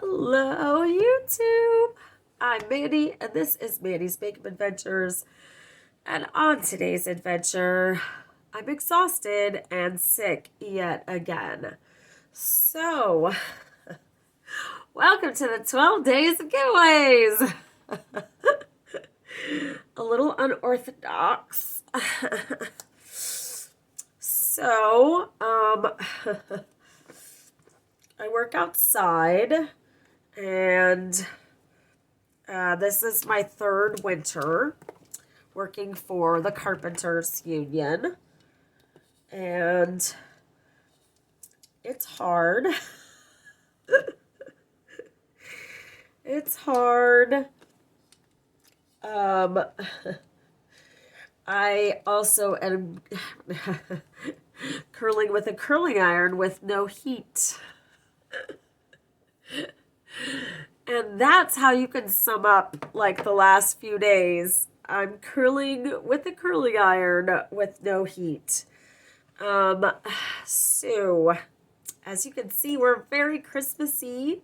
Hello, YouTube. I'm Mandy, and this is Mandy's Makeup Adventures. And on today's adventure, I'm exhausted and sick yet again. So, welcome to the 12 days of giveaways. A little unorthodox. So, I work outside, and this is my third winter working for the Carpenters Union, and it's hard. It's hard. I also am curling with a curling iron with no heat. And that's how you can sum up like the last few days. I'm curling with a curling iron with no heat. So as you can see, we're very Christmassy.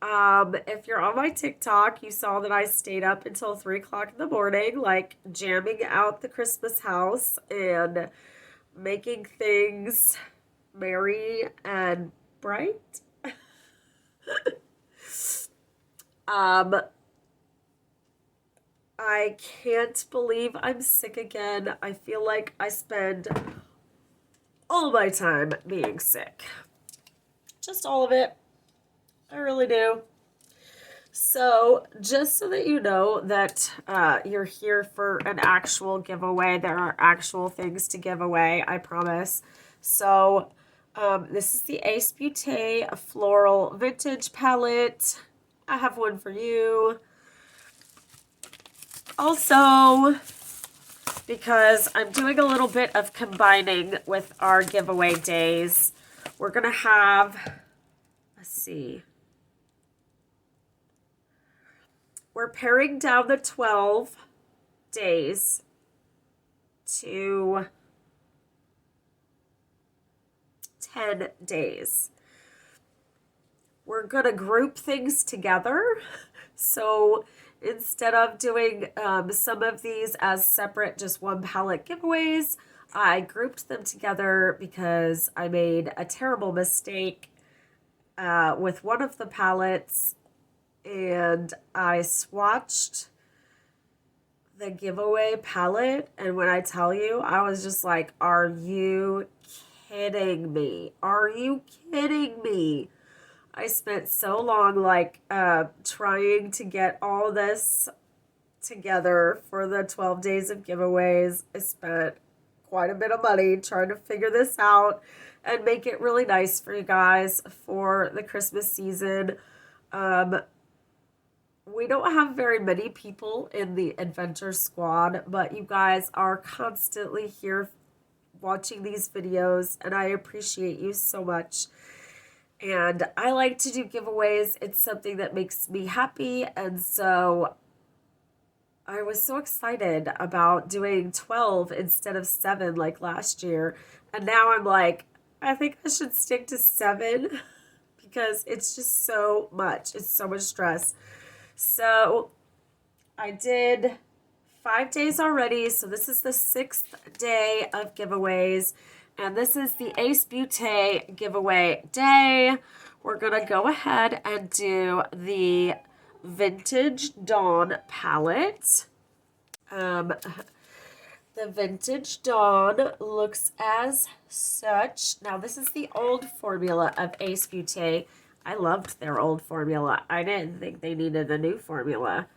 If you're on my TikTok, you saw that I stayed up until 3 o'clock in the morning, like jamming out the Christmas house and making things merry and bright. I can't believe I'm sick again. I feel like I spend all my time being sick. Just all of it. I really do. So, just so that you know that you're here for an actual giveaway, there are actual things to give away, I promise. So, this is the Ace Beaute Floral Vintage Palette. I have one for you. Also, because I'm doing a little bit of combining with our giveaway days, we're going to have, let's see, we're paring down the 12 days to 10 days. We're going to group things together. So instead of doing some of these as separate, just one palette giveaways, I grouped them together because I made a terrible mistake with one of the palettes, and I swatched the giveaway palette, and when I tell you, I was just like, are you kidding me? Are you kidding me? I spent so long like trying to get all this together for the 12 days of giveaways. I spent quite a bit of money trying to figure this out and make it really nice for you guys for the Christmas season. We don't have very many people in the Adventure Squad, but you guys are constantly here watching these videos, and I appreciate you so much. And I like to do giveaways. It's something that makes me happy, and so I was so excited about doing 12 instead of 7 like last year. And now I'm like, I think I should stick to 7 because it's just so much. It's so much stress. So I did 5 days already. So this is the 6th day of giveaways. And this is the Ace Beaute giveaway day. We're going to go ahead and do the Vintage Dawn palette. The Vintage Dawn looks as such. Now, this is the old formula of Ace Beaute. I loved their old formula. I didn't think they needed a new formula.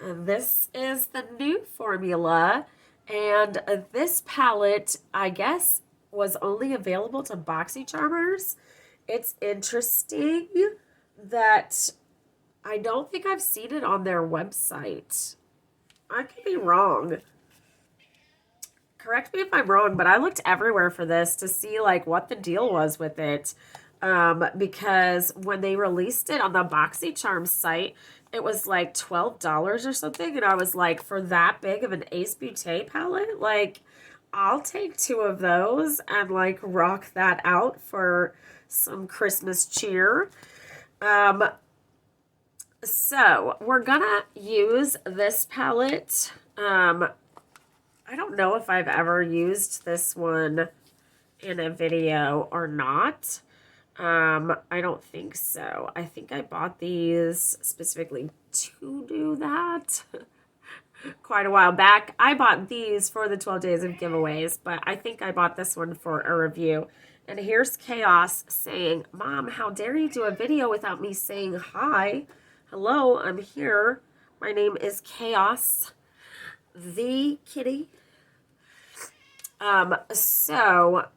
And this is the new formula. And this palette, I guess, was only available to BoxyCharmers. It's interesting that I don't think I've seen it on their website. I could be wrong. Correct me if I'm wrong, but I looked everywhere for this to see like what the deal was with it. Because when they released it on the BoxyCharm site, it was like $12 or something. And I was like, for that big of an Ace Beaute palette, like, I'll take 2 of those and like rock that out for some Christmas cheer. Um, so we're gonna use this palette. I don't know if I've ever used this one in a video or not. I don't think so. I think I bought these specifically to do that quite a while back. I bought these for the 12 days of giveaways, but I think I bought this one for a review. And here's Chaos saying, Mom, how dare you do a video without me saying hi? Hello, I'm here. My name is Chaos, the kitty. So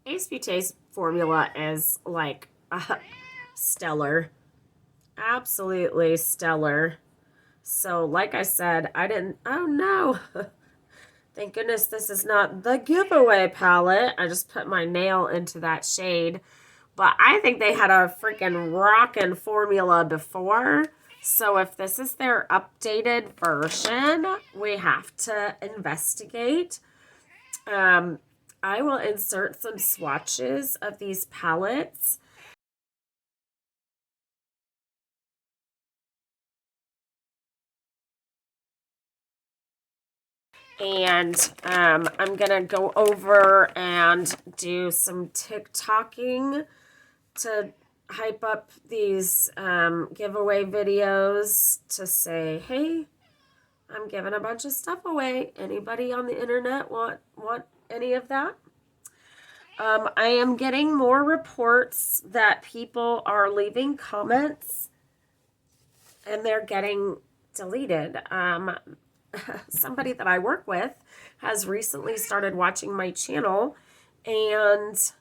Ace Beaute's formula is like stellar. Absolutely stellar. So like I said, oh no. Thank goodness this is not the giveaway palette. I just put my nail into that shade. But I think they had a freaking rockin' formula before. So if this is their updated version, we have to investigate. I will insert some swatches of these palettes. And I'm going to go over and do some TikToking to hype up these giveaway videos to say, hey, I'm giving a bunch of stuff away. Anybody on the internet want any of that? I am getting more reports that people are leaving comments and they're getting deleted. Somebody that I work with has recently started watching my channel, and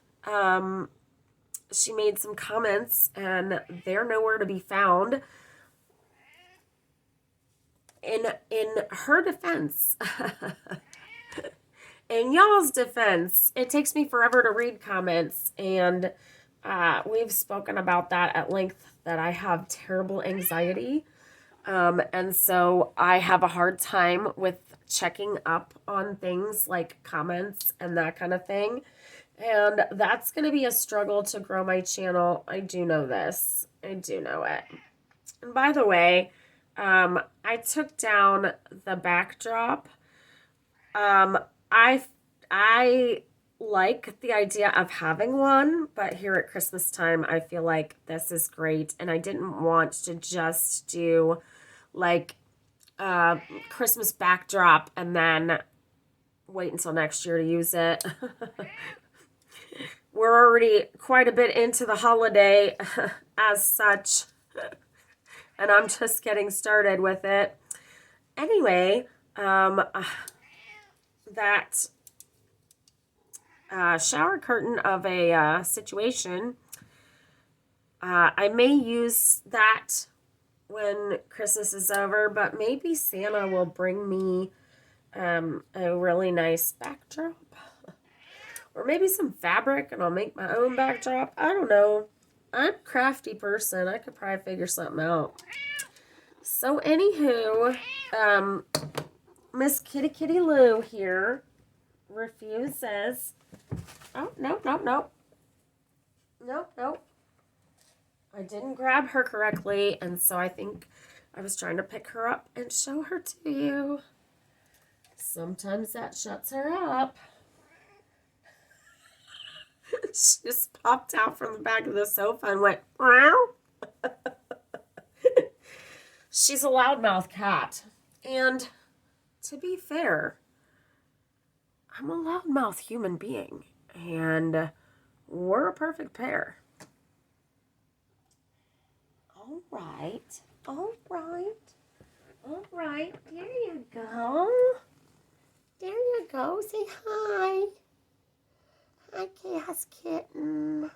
she made some comments and they're nowhere to be found. In her defense, in y'all's defense, it takes me forever to read comments, and we've spoken about that at length, that I have terrible anxiety. And so I have a hard time with checking up on things like comments and that kind of thing. And that's going to be a struggle to grow my channel. I do know this. I do know it. And by the way, I took down the backdrop. I like the idea of having one, but here at Christmas time, I feel like this is great. And I didn't want to just do like Christmas backdrop and then wait until next year to use it. We're already quite a bit into the holiday as such, and I'm just getting started with it. Anyway, that shower curtain of a situation, I may use that when Christmas is over, but maybe Santa will bring me a really nice backdrop, or maybe some fabric and I'll make my own backdrop. I don't know. I'm a crafty person. I could probably figure something out. So anywho, Miss Kitty Kitty Lou here refuses. Oh, no. Nope. I didn't grab her correctly, and so I think I was trying to pick her up and show her to you. Sometimes that shuts her up. She just popped out from the back of the sofa and went, meow. She's a loudmouth cat. And to be fair, I'm a loudmouth human being, and we're a perfect pair. All right. There you go. Say hi. Hi, Chaos Kitten.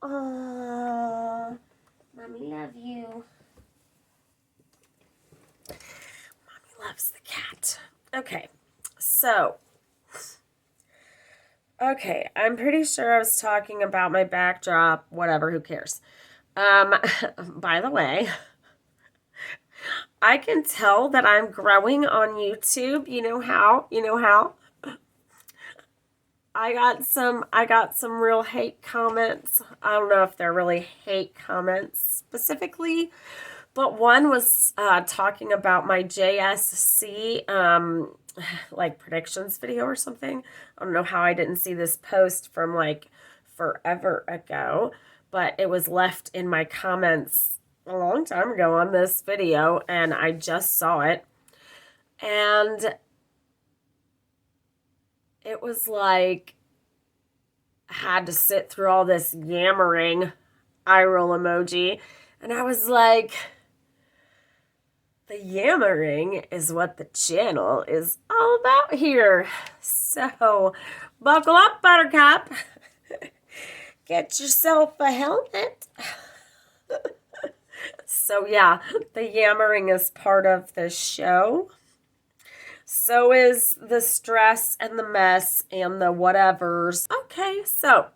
Oh, Mommy love you. Mommy loves the cat. Okay, so. Okay, I'm pretty sure I was talking about my backdrop. Whatever, who cares? By the way, I can tell that I'm growing on YouTube. You know how? I got some real hate comments. I don't know if they're really hate comments specifically, but one was talking about my JSC like predictions video or something. I don't know how I didn't see this post from like forever ago, but it was left in my comments a long time ago on this video, and I just saw it. And it was like, I had to sit through all this yammering eye roll emoji. And I was like, the yammering is what the channel is all about here. So, buckle up, Buttercup. Get yourself a helmet. So, yeah, the yammering is part of the show. So is the stress and the mess and the whatevers. Okay, so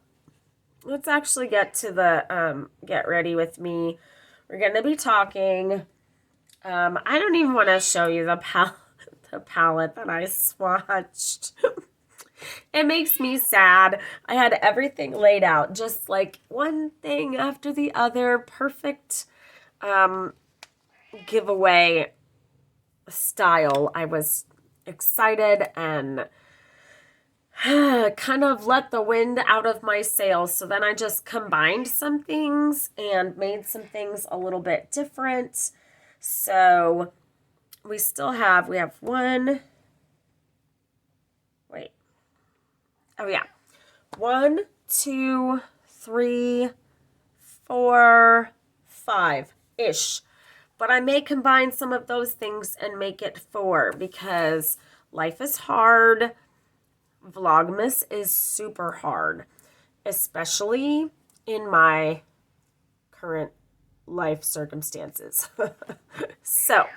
let's actually get to the get ready with me. We're going to be talking. I don't even want to show you the palette that I swatched. It makes me sad. I had everything laid out, just like one thing after the other. Perfect giveaway style. I was excited and kind of let the wind out of my sails. So then I just combined some things and made some things a little bit different. So we have one. Wait. Oh yeah. 1, 2, 3, 4, 5-ish. But I may combine some of those things and make it 4 because life is hard. Vlogmas is super hard, especially in my current life circumstances. So,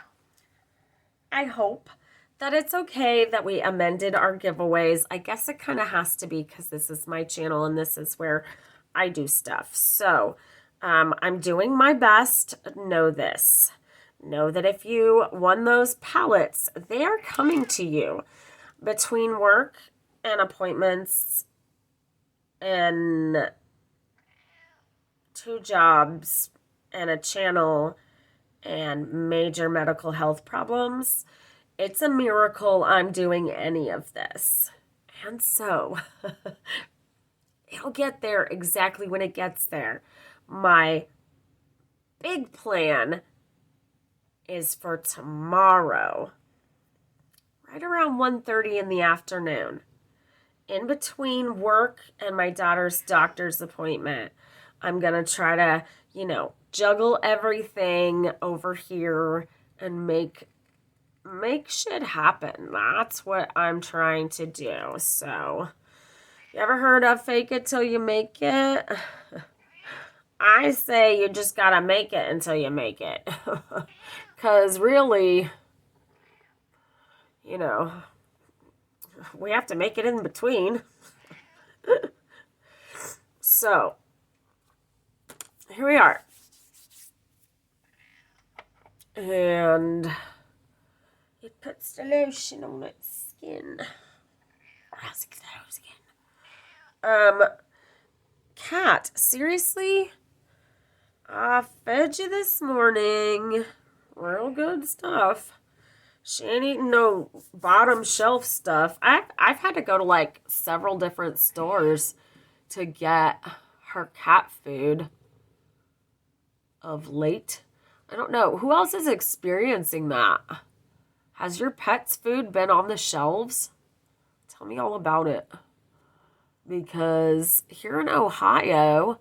I hope that it's okay that we amended our giveaways. I guess it kind of has to be because this is my channel and this is where I do stuff. So, I'm doing my best. Know this. Know that if you won those palettes, they are coming to you between work and appointments and 2 jobs and a channel and major medical health problems. It's a miracle I'm doing any of this. And so it'll get there exactly when it gets there. My big plan is for tomorrow, right around 1:30 in the afternoon, in between work and my daughter's doctor's appointment. I'm going to try to, juggle everything over here and make shit happen. That's what I'm trying to do. So, you ever heard of fake it till you make it? I say you just gotta make it until you make it. Because really, we have to make it in between. So, here we are. And it puts the lotion on its skin. Or else it gets skin. Cat, seriously? I fed you this morning. Real good stuff. She ain't eating no bottom shelf stuff. I've had to go to like several different stores to get her cat food of late. I don't know. Who else is experiencing that? Has your pet's food been on the shelves? Tell me all about it. Because here in Ohio,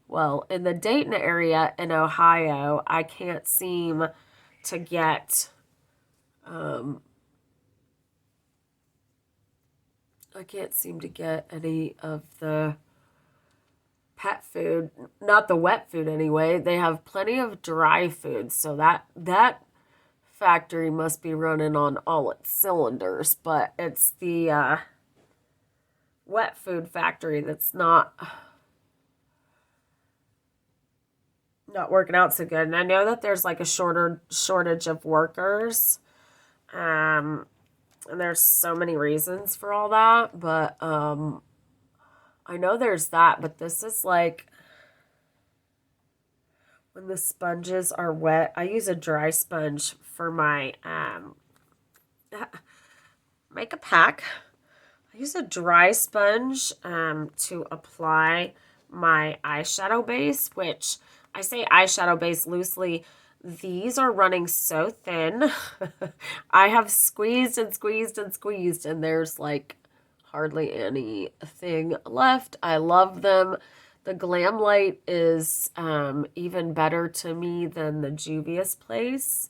well, in the Dayton area in Ohio, I can't seem to get any of the pet food, not the wet food anyway. They have plenty of dry food, so that factory must be running on all its cylinders, but it's the wet food factory that's not working out so good. And I know that there's like a shortage of workers. And there's so many reasons for all that, but I know there's that, but this is like when the sponges are wet. I use a dry sponge for my makeup pack. I use a dry sponge to apply my eyeshadow base, which I say eyeshadow base loosely. These are running so thin. I have squeezed and squeezed and squeezed, and there's like hardly anything left. I love them. The Glam Light is even better to me than the Juvia's Place.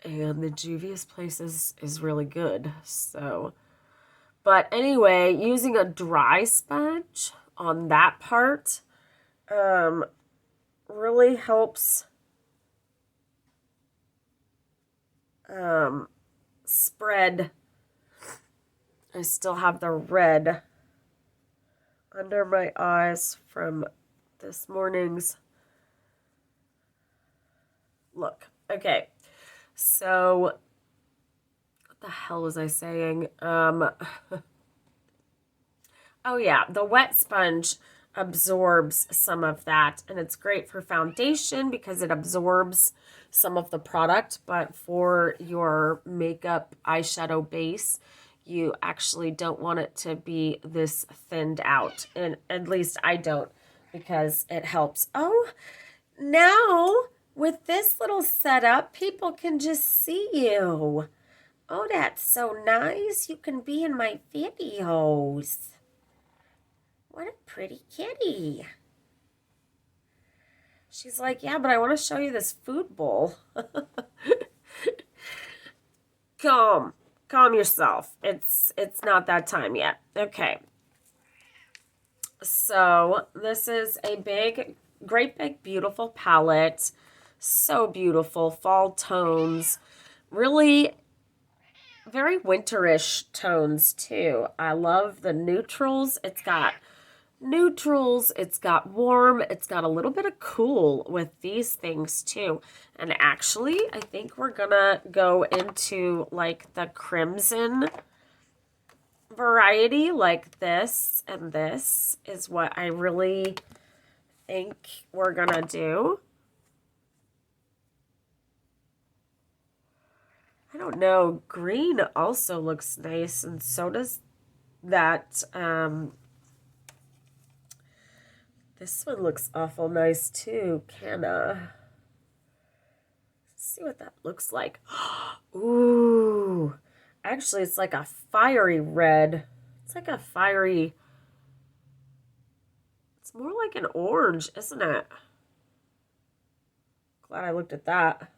And the Juvia's Place is really good. So, but anyway, using a dry sponge on that part really helps spread. I still have the red under my eyes from this morning's look. Okay, so what the hell was I saying? Oh yeah, the wet sponge absorbs some of that, and it's great for foundation because it absorbs some of the product, but for your makeup eyeshadow base, you actually don't want it to be this thinned out, and at least I don't, because it helps. Oh, now with this little setup, people can just see you. Oh, that's so nice. You can be in my videos. What a pretty kitty. She's like, yeah, but I want to show you this food bowl. Calm yourself. It's not that time yet. Okay. So this is a great big, beautiful palette. So beautiful. Fall tones. Really very winterish tones too. I love the neutrals. It's got neutrals, it's got warm, it's got a little bit of cool with these things too. And actually, I think we're gonna go into like the crimson variety, like this and this is what I really think we're gonna do. I don't know, green also looks nice, and so does that this one looks awful nice too, Canna. Let's see what that looks like. Ooh. Actually, it's like a fiery red. It's like a fiery... It's more like an orange, isn't it? Glad I looked at that.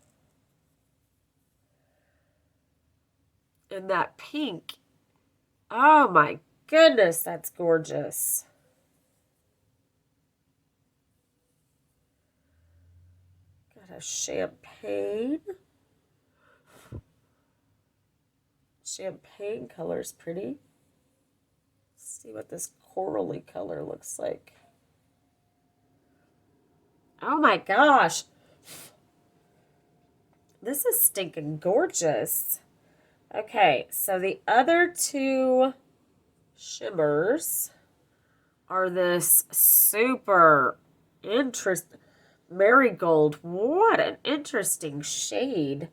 And that pink. Oh my goodness, that's gorgeous. Got a champagne. Champagne color's pretty. Let's see what this corally color looks like. Oh my gosh. This is stinking gorgeous. Okay, so the other two shimmers are this super interesting marigold. What an interesting shade.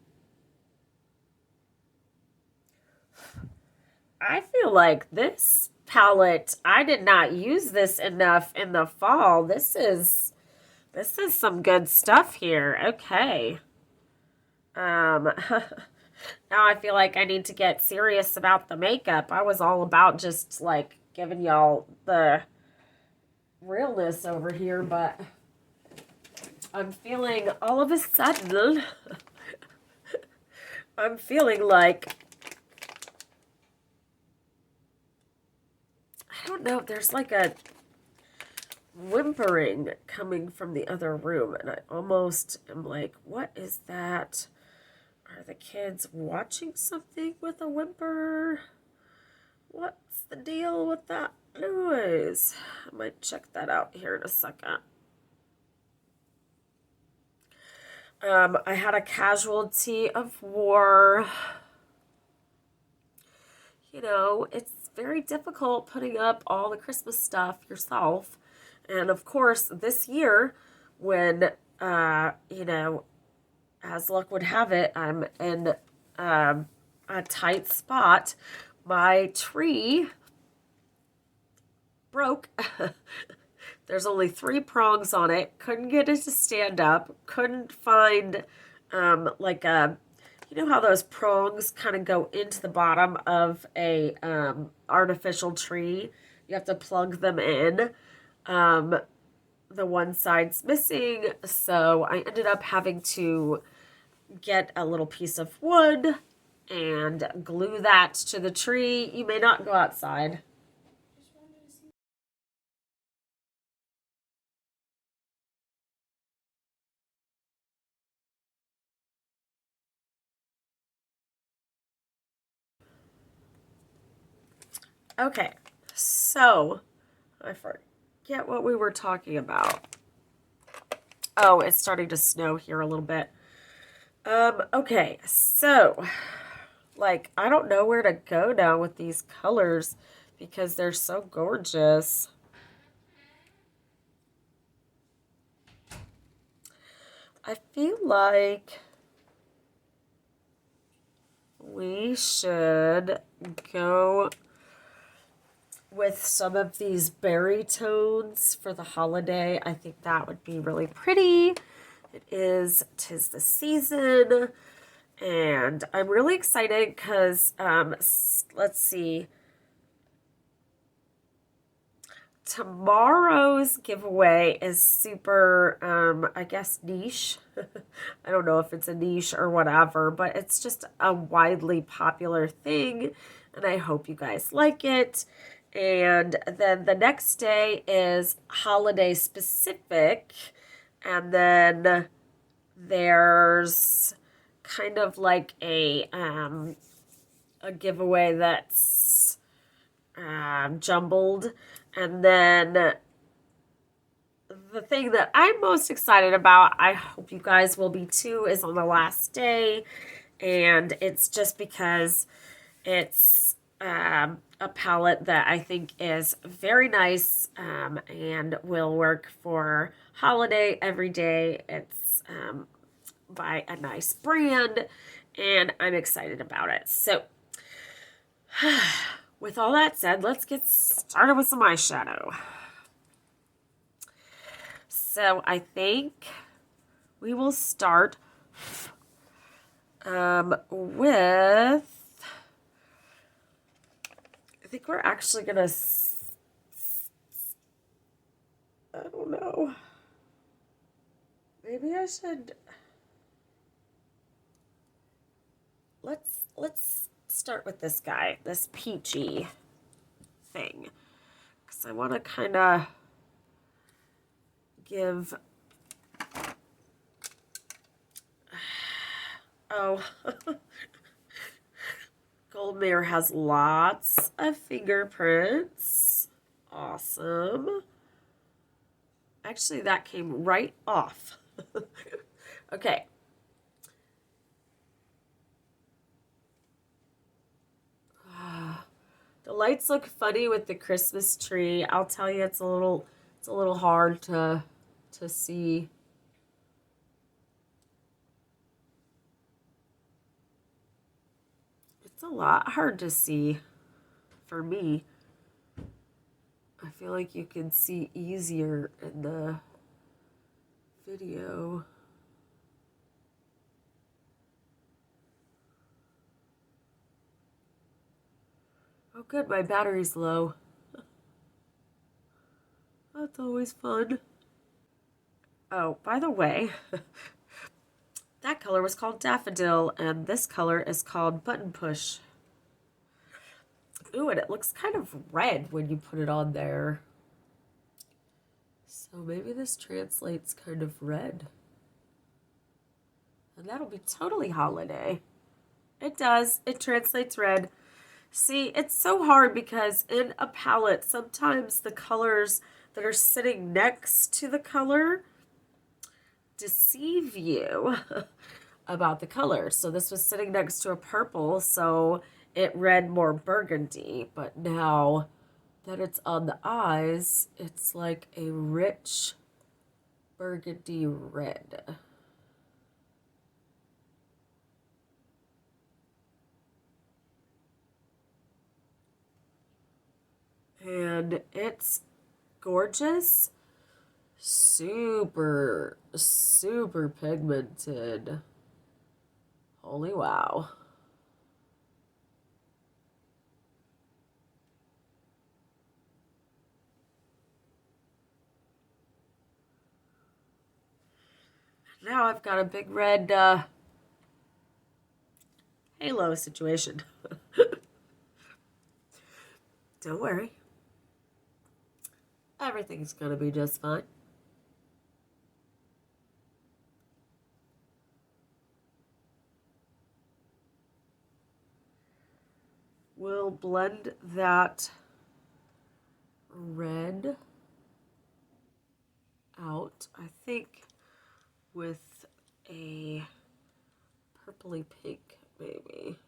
I feel like this palette, I did not use this enough in the fall. This is some good stuff here. Okay. Now I feel like I need to get serious about the makeup. I was all about just like giving y'all the realness over here, but I'm feeling all of a sudden, I'm feeling like, I don't know, there's like a whimpering coming from the other room, and I almost am like, what is that? Are the kids watching something with a whimper? What's the deal with that noise? I might check that out here in a second. I had a casualty of war. You know, it's very difficult putting up all the Christmas stuff yourself. And of course, this year, when, you know, as luck would have it, I'm in a tight spot. My tree broke. There's only 3 prongs on it. Couldn't get it to stand up. Couldn't find like a, you know how those prongs kind of go into the bottom of a artificial tree? You have to plug them in. The one side's missing, so I ended up having to get a little piece of wood and glue that to the tree. You may not go outside. Okay, so I forget what we were talking about. Oh, it's starting to snow here a little bit. Okay, so like I don't know where to go now with these colors because they're so gorgeous. I feel like we should go with some of these berry tones for the holiday. I think that would be really pretty. Tis the season, and I'm really excited because, let's see, tomorrow's giveaway is super, I guess, niche. I don't know if it's a niche or whatever, but it's just a widely popular thing, and I hope you guys like it. And then the next day is holiday specific, and then there's kind of like a giveaway that's jumbled. And then the thing that I'm most excited about, I hope you guys will be too, is on the last day. And it's just because it's a palette that I think is very nice and will work for holiday every day. It's by a nice brand, and I'm excited about it. So with all that said, let's get started with some eyeshadow. So I think we will start with, I think we're actually gonna, I don't know, maybe I should, let's start with this guy, this peachy thing, because I want to kind of give, oh, Gold Mirror has lots of fingerprints. Awesome. Actually, that came right off. Okay. The lights look funny with the Christmas tree. I'll tell you, it's a little hard to see. It's a lot hard to see for me. I feel like you can see easier in the video. Oh good, my battery's low. That's always fun. Oh, by the way, that color was called Daffodil, and this color is called Button Push. Ooh, and it looks kind of red when you put it on there. So maybe this translates kind of red. And that'll be totally holiday. It does. It translates red. See, it's so hard because in a palette, sometimes the colors that are sitting next to the color deceive you about the color. So this was sitting next to a purple, so it read more burgundy, but now that it's on the eyes, it's like a rich burgundy red. And it's gorgeous. Super, super pigmented. Holy wow. Now I've got a big red halo situation. Don't worry. Everything's gonna be just fine. We'll blend that red out, I think, with a purpley pink, maybe.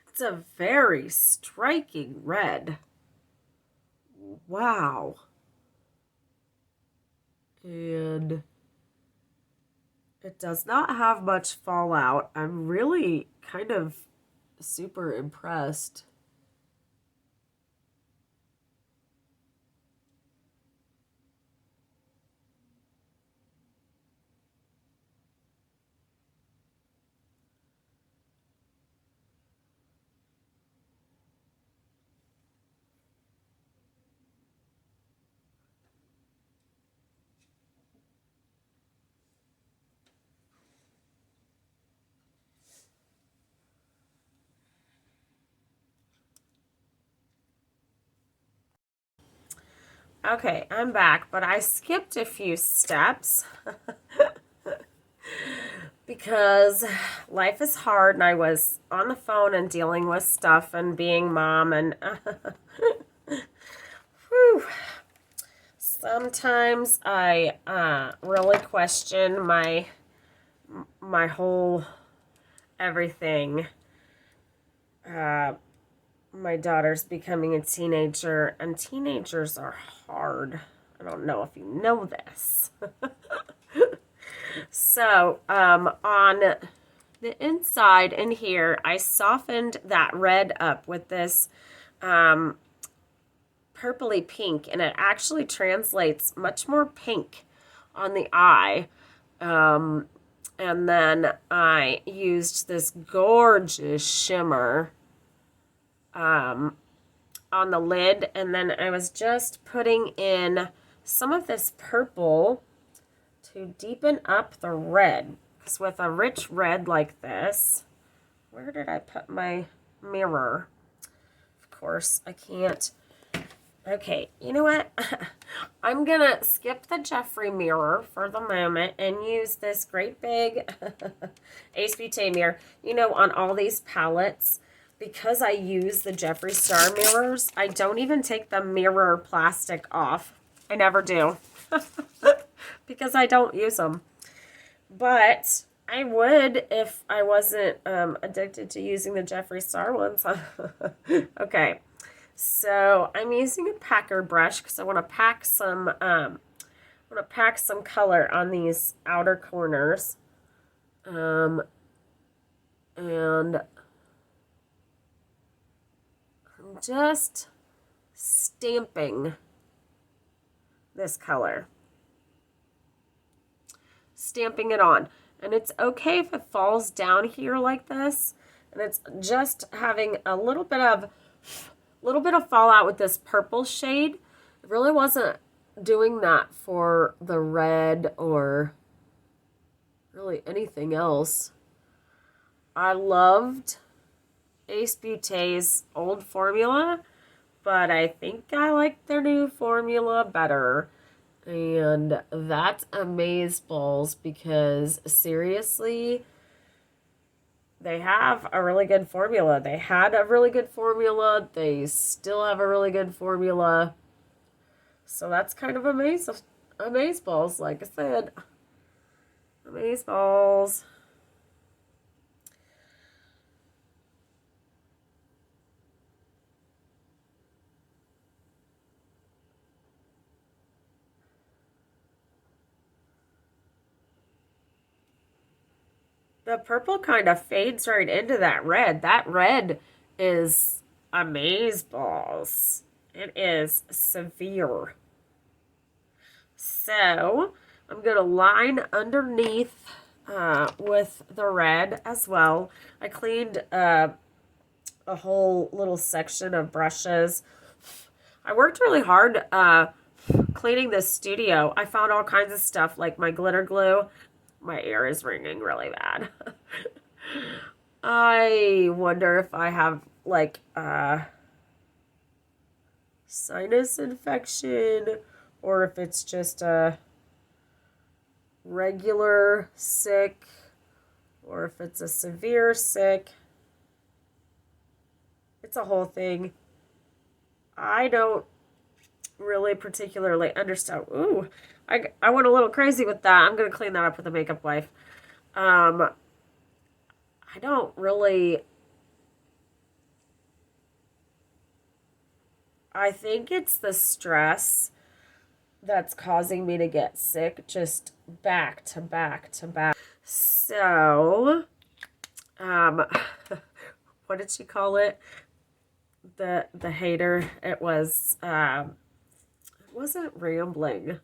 It's a very striking red. Wow. And it does not have much fallout. I'm really kind of super impressed. Okay, I'm back, but I skipped a few steps because life is hard and I was on the phone and dealing with stuff and being mom and whew. Sometimes I really question my whole everything. My daughter's becoming a teenager, and teenagers are hard. I don't know if you know this. So, on the inside in here, I softened that red up with this purpley pink, and it actually translates much more pink on the eye. And then I used this gorgeous shimmer on the lid, and then I was just putting in some of this purple to deepen up the red. Because with a rich red like this, where did I put my mirror? Of course, I can't. Okay, you know what? I'm going to skip the Jeffree mirror for the moment and use this great big Ace Beaute mirror. You know, on all these palettes, because I use the Jeffree Star mirrors, I don't even take the mirror plastic off. I never do. Because I don't use them. But I would if I wasn't addicted to using the Jeffree Star ones. Okay. So I'm using a packer brush because I want to pack some color on these outer corners. And I'm just stamping this color. Stamping it on. And it's okay if it falls down here like this. And it's just having a little bit of fallout with this purple shade. It really wasn't doing that for the red or really anything else. I loved Ace Beaute's old formula, but I think I like their new formula better. And that's amazeballs because seriously, they have a really good formula. They had a really good formula. They still have a really good formula. So that's kind of amazing. Amazeballs, like I said. Amazeballs. The purple kind of fades right into that red. That red is Amazeballs. It is severe. So I'm going to line underneath with the red as well. I cleaned a whole little section of brushes. I worked really hard cleaning this studio. I found all kinds of stuff like my glitter glue. My ear is ringing really bad. I wonder if I have like sinus infection or if it's just a regular sick or if it's a severe sick. It's a whole thing. I don't really particularly understand. Ooh, I went a little crazy with that. I'm going to clean that up with a makeup wipe. I don't really... I think it's the stress that's causing me to get sick just back to back to back. So, what did she call it? The hater. It was, it wasn't rambling.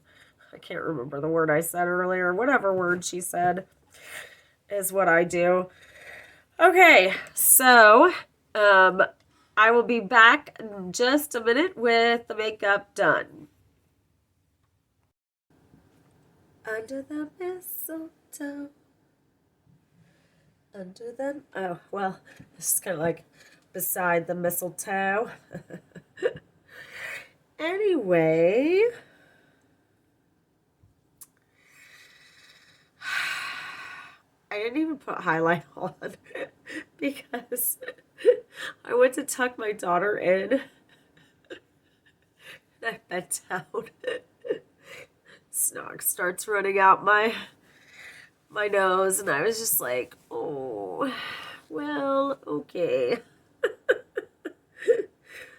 I can't remember the word I said earlier. Whatever word she said is what I do. Okay, so, I will be back in just a minute with the makeup done. Under the mistletoe. Under the... Oh, well, this is kind of like beside the mistletoe. Anyway... I didn't even put highlight on because I went to tuck my daughter in and I bent down. Snog starts running out my nose and I was just like, oh, well, okay.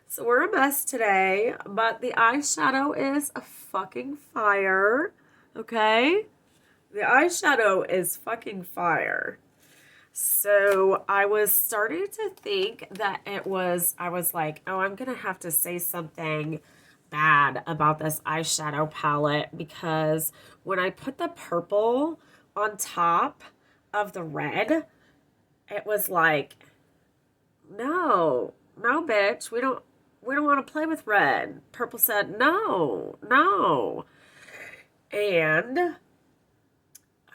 So we're a mess today, but the eyeshadow is a fucking fire, okay? The eyeshadow is fucking fire. So I was starting to think that I was like, oh, I'm going to have to say something bad about this eyeshadow palette because when I put the purple on top of the red, it was like, no, bitch, we don't want to play with red. Purple said, no. And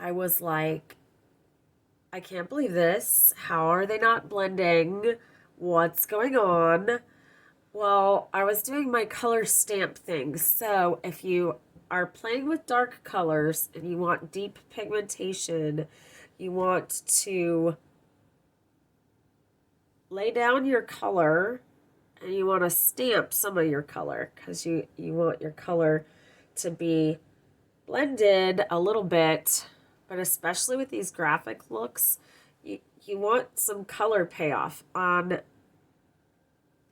I was like, I can't believe this. How are they not blending? What's going on? Well, I was doing my color stamp thing. So if you are playing with dark colors and you want deep pigmentation, you want to lay down your color and you want to stamp some of your color because you want your color to be blended a little bit. But especially with these graphic looks, you want some color payoff in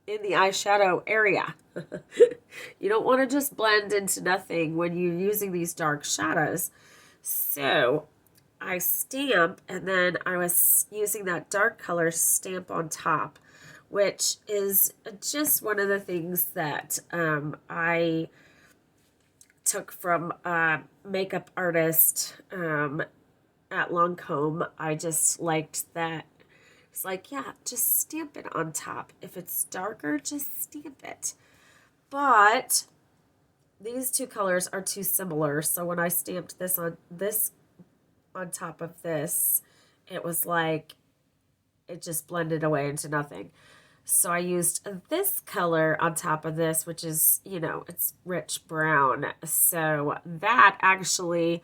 the eyeshadow area. You don't want to just blend into nothing when you're using these dark shadows. So I stamp, and then I was using that dark color stamp on top, which is just one of the things that I took from a makeup artist at Lancome. I just liked that. It's like, yeah, just stamp it on top. If it's darker, just stamp it. But these two colors are too similar. So when I stamped this on top of this, it was like it just blended away into nothing. So I used this color on top of this, which is, it's rich brown. So that actually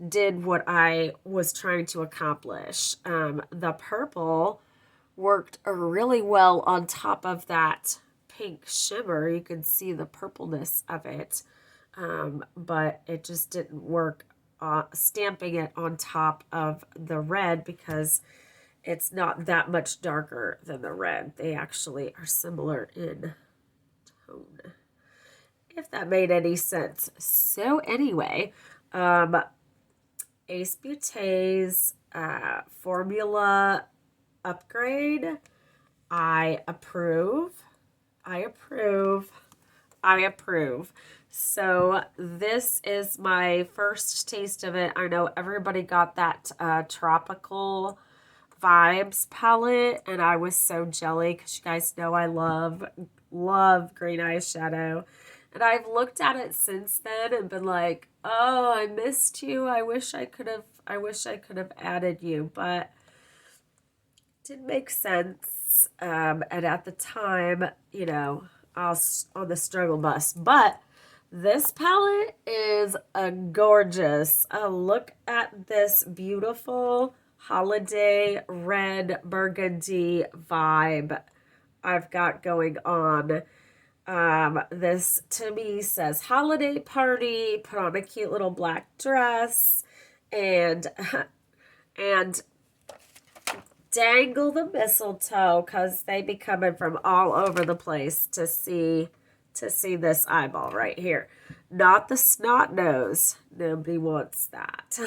did what I was trying to accomplish. The purple worked really well on top of that pink shimmer. You can see the purpleness of it. but it just didn't work stamping it on top of the red because it's not that much darker than the red. They actually are similar in tone, if that made any sense. So anyway, Ace Beaute's formula upgrade, I approve. I approve. I approve. So this is my first taste of it. I know everybody got that tropical vibes palette, and I was so jelly because you guys know I love green eyeshadow. And I've looked at it since then and been like, oh, I missed you. I wish I could have added you, but it didn't make sense. And at the time, you know, I was on the struggle bus. But this palette is a gorgeous. Look at this beautiful holiday red burgundy vibe I've got going on. This to me says holiday party, put on a cute little black dress, and dangle the mistletoe because they be coming from all over the place to see this eyeball right here. Not the snot nose. Nobody wants that.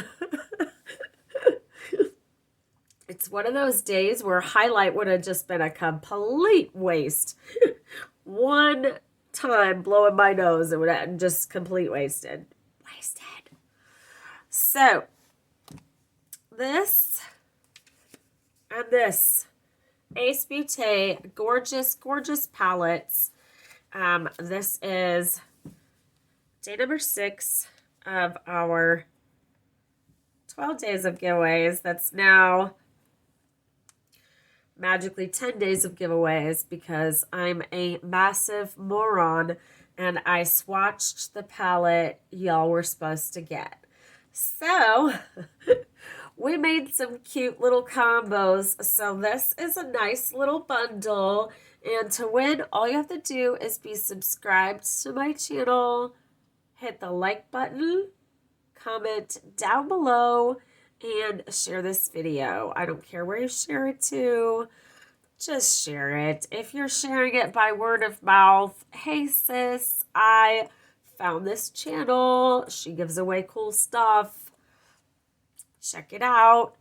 It's one of those days where highlight would have just been a complete waste. One time blowing my nose, it would have just complete wasted. So, this and this. Ace Beaute, gorgeous, gorgeous palettes. This is day number 6 of our 12 days of giveaways. That's now magically 10 days of giveaways because I'm a massive moron and I swatched the palette y'all were supposed to get. So we made some cute little combos. So this is a nice little bundle. And to win, all you have to do is be subscribed to my channel, hit the like button, comment down below, and share this video. I don't care where you share it to. Just share it. If you're sharing it by word of mouth, hey sis, I found this channel. She gives away cool stuff. Check it out.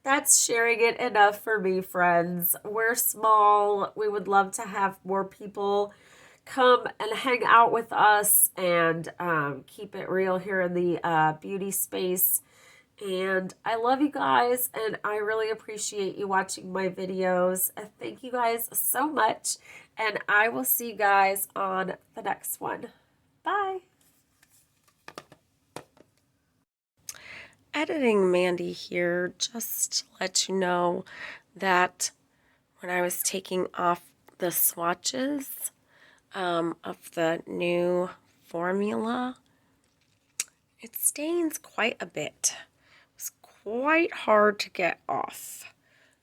That's sharing it enough for me, friends. We're small. We would love to have more people come and hang out with us and keep it real here in the beauty space. And I love you guys, and I really appreciate you watching my videos. Thank you guys so much, and I will see you guys on the next one. Bye. Editing Mandy here, just to let you know that when I was taking off the swatches of the new formula, it stains quite a bit. It's quite hard to get off.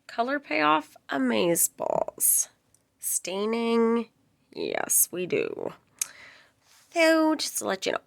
Color payoff, amazeballs. Staining, yes, we do. So, just to let you know.